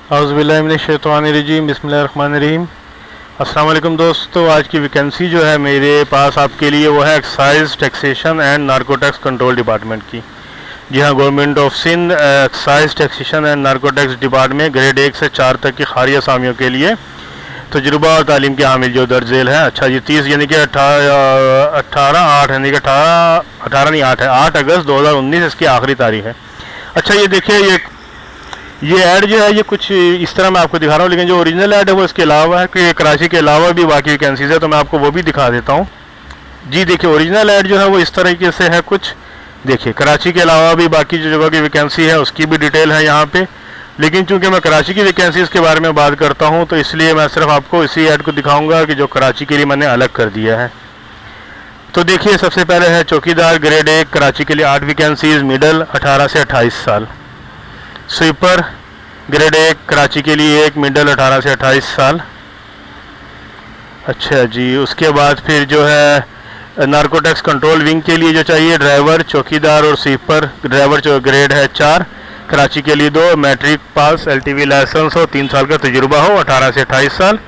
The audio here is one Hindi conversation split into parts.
औज़ुबिल्लाहिमिनश्शैतानिर्रजीम बिस्मिल्लाहिर्रहमानिर्रहीम। अस्सलाम वालेकुम दोस्तों, आज की वैकेंसी जो है मेरे पास आपके लिए वो है excise taxation and narcotics control department की। जी हाँ, government of Sindh excise taxation and narcotics department grade 1 से 4 तक की खारी असामियों के लिए तजुर्बा और तालीम के हामिल जो दर्ज झेल है। अच्छा जी, 30 यानी कि 18 यानी कि 18 नहीं 8 है, 8 अगस्त 2019 इसकी आखिरी तारीख है। अच्छा ये देखिए, ये ऐड जो है ये कुछ इस तरह मैं आपको दिखा रहा हूँ, लेकिन जो ओरिजिनल ऐड है वो इसके अलावा है कि कराची के अलावा भी बाकी वैकेंसीज है, तो मैं आपको वो भी दिखा देता हूँ। जी देखिए, ओरिजिनल ऐड जो है वो इस तरीके से है कुछ। देखिए, कराची के अलावा भी बाकी जो जगह की वैकेंसी है उसकी भी डिटेल है यहाँ पे, लेकिन चूंकि मैं कराची की वैकेंसीज के बारे में बात करता हूँ तो इसलिए मैं सिर्फ आपको इसी ऐड को दिखाऊँगा कि जो कराची के लिए मैंने अलग कर दिया है। तो देखिए, सबसे पहले है चौकीदार ग्रेड 1 कराची के लिए 8 वैकेंसीज, मिडल 18 से 28 साल। स्वीपर ग्रेड 1 कराची के लिए 1, मिडल 18 से 28 साल। अच्छा जी, उसके बाद फिर जो है नार्कोटिक्स कंट्रोल विंग के लिए जो चाहिए ड्राइवर, चौकीदार और स्वीपर। ड्राइवर जो ग्रेड है 4 कराची के लिए 2, मैट्रिक पास, LTV लाइसेंस हो, 3 साल का तजुर्बा हो, 18 से 28 साल।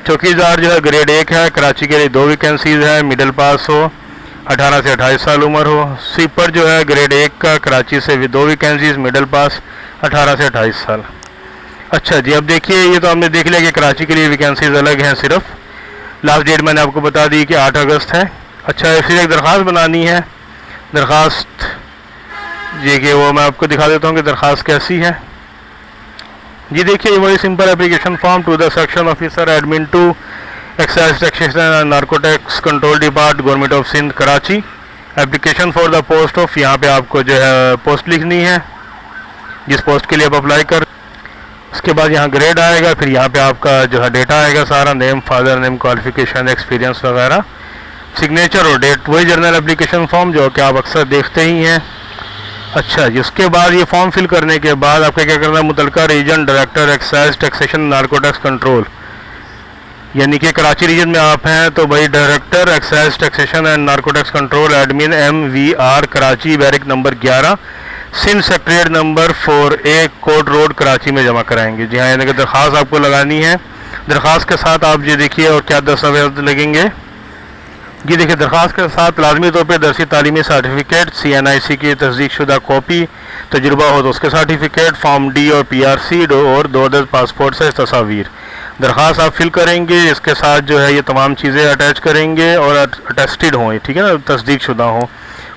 चौकीदार जो है ग्रेड 1 है कराची के लिए 2 वैकेंसीज है, मिडल पास हो, 18 से 28 साल उम्र हो। स्वीपर जो है ग्रेड 1 का कराची से भी 2 वैकेंसीज, मिडल पास, 18 से 28 साल। अच्छा जी, अब देखिए, ये तो हमने देख लिया कि कराची के लिए वैकेंसीज अलग हैं। सिर्फ लास्ट डेट मैंने आपको बता दी कि 8 अगस्त है। अच्छा, फिर एक दरख्वास्त बनानी है। दरख्वास्त जी कि वो मैं आपको दिखा देता हूँ कि दरख्वास्त कैसी है। जी देखिए, ये वही simple application form to the section officer admin to excise taxation and narcotics control depart government of Sindh Karachi. Application for the post of, यहाँ पे आपको जो है पोस्ट लिखनी है जिस पोस्ट के लिए आप अप्लाई कर। उसके बाद यहाँ ग्रेड आएगा, फिर यहाँ पे आपका जो है डेटा आएगा सारा, name, father name, qualification, experience वगैरह, सिग्नेचर और डेट। वही जर्नल एप्लीकेशन फॉर्म जो कि आप अक्सर देखते ही हैं। अच्छा जी, उसके बाद ये फॉर्म फिल करने के बाद आपको क्या करना है, मुतलका region director excise taxation narcotics control, यानी कि कराची रीजन में आप हैं तो भाई director excise taxation and narcotics control admin MVR Karachi, barrack number 11, Sindh secretariat number 4A, Court Road Karachi में जमा कराएंगे। जी हाँ, यानी कि दरख्वास्त आपको लगानी है। दरख्वास्त के साथ आप ये देखिए और क्या दस्तावेज लगेंगे। जी देखिए, दरख्वास्त के साथ लाजमी तौर पर दरसी तालीमी सर्टिफिकेट, CNIC की तस्दीक शुदा कॉपी, तजुर्बा हो तो उसके सर्टिफिकेट, फॉर्म D और PRC और 2 अदद पासपोर्ट साइज तस्वीर। दरख्वास्त आप फिल करेंगे, इसके साथ जो है ये तमाम चीज़ें अटैच करेंगे और अटेस्टेड हों, ठीक है ना, तस्दीक शुदा हों,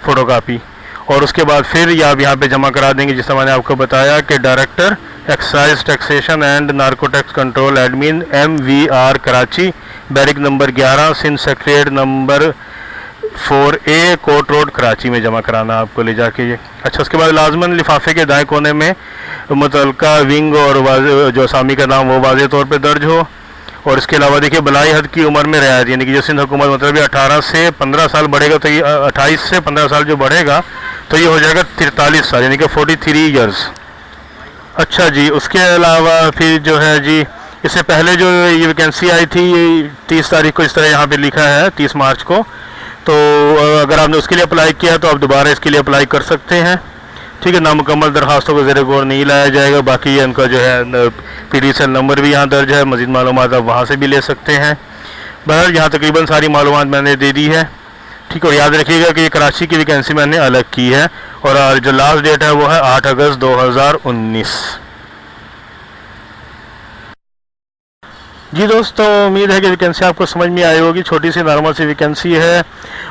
फ़ोटोकापी। और उसके बाद फिर ये आप यहाँ पे जमा करा देंगे, जिस तरह मैंने आपको बताया कि director excise taxation and narcotics control admin MVR Karachi, barrack number 11, Sindh secretariat number 4A, Court Road Karachi में जमा कराना आपको ले जाके ये। अच्छा, उसके बाद लाजमन लिफाफे के दाएं कोने में मुतलका विंग और जो असामी का नाम वो वाज़ेह तौर पे दर्ज हो। और इसके अलावा देखिए, बलाई हद की उम्र में रियायत, यानी कि जो सिंध हुकूमत मतलब 18 से 15 साल बढ़ेगा तो ये 28 से 15 साल जो बढ़ेगा तो ये हो जाएगा 43 साल, यानी कि 43 ईयर्स। अच्छा जी, उसके अलावा फिर जो है जी, इससे पहले जो ये वैकेंसी आई थी ये 30 तारीख को इस तरह यहाँ पे लिखा है, 30 मार्च को, तो अगर आपने उसके लिए अप्लाई किया तो आप दोबारा इसके लिए अप्लाई कर सकते हैं, ठीक है। नामुकम्मल दरखास्तों को ज़ेर गौर नहीं लाया जाएगा। बाकी ये उनका जो है PDCL नंबर भी यहाँ दर्ज है, मज़ीद मालूमात आप वहाँ से भी ले सकते हैं। बहरहाल यहाँ तकरीबन सारी मालूमात मैंने दे दी है, ठीक है। और याद रखिएगा कि ये कराची की वैकेंसी मैंने अलग की है और जो लास्ट डेट है वो है 8 अगस्त 2019। जी दोस्तों, उम्मीद है कि वैकेंसी आपको समझ में आई होगी। छोटी सी नॉर्मल सी वैकेंसी है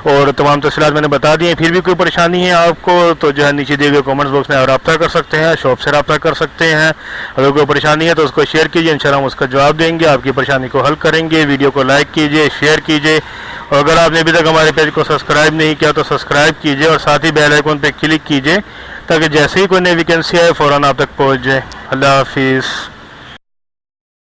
और तमाम तफसीलात मैंने बता दी हैं। फिर भी कोई परेशानी है आपको तो जो है नीचे दिए गए कमेंट्स बॉक्स में आप रब्ता कर सकते हैं, शॉप से रब्ता कर सकते हैं। अगर कोई परेशानी है तो उसको शेयर कीजिए, इंशाल्लाह हम उसका जवाब देंगे, आपकी परेशानी को हल करेंगे। वीडियो को लाइक कीजिए, शेयर कीजिए और अगर आपने अभी तक हमारे पेज को सब्सक्राइब नहीं किया तो सब्सक्राइब कीजिए और साथ ही बेल आइकन पर क्लिक कीजिए ताकि जैसे ही कोई नई वैकेंसी आए फ़ौरन आप तक पहुँच जाए। अल्लाह हाफिज़।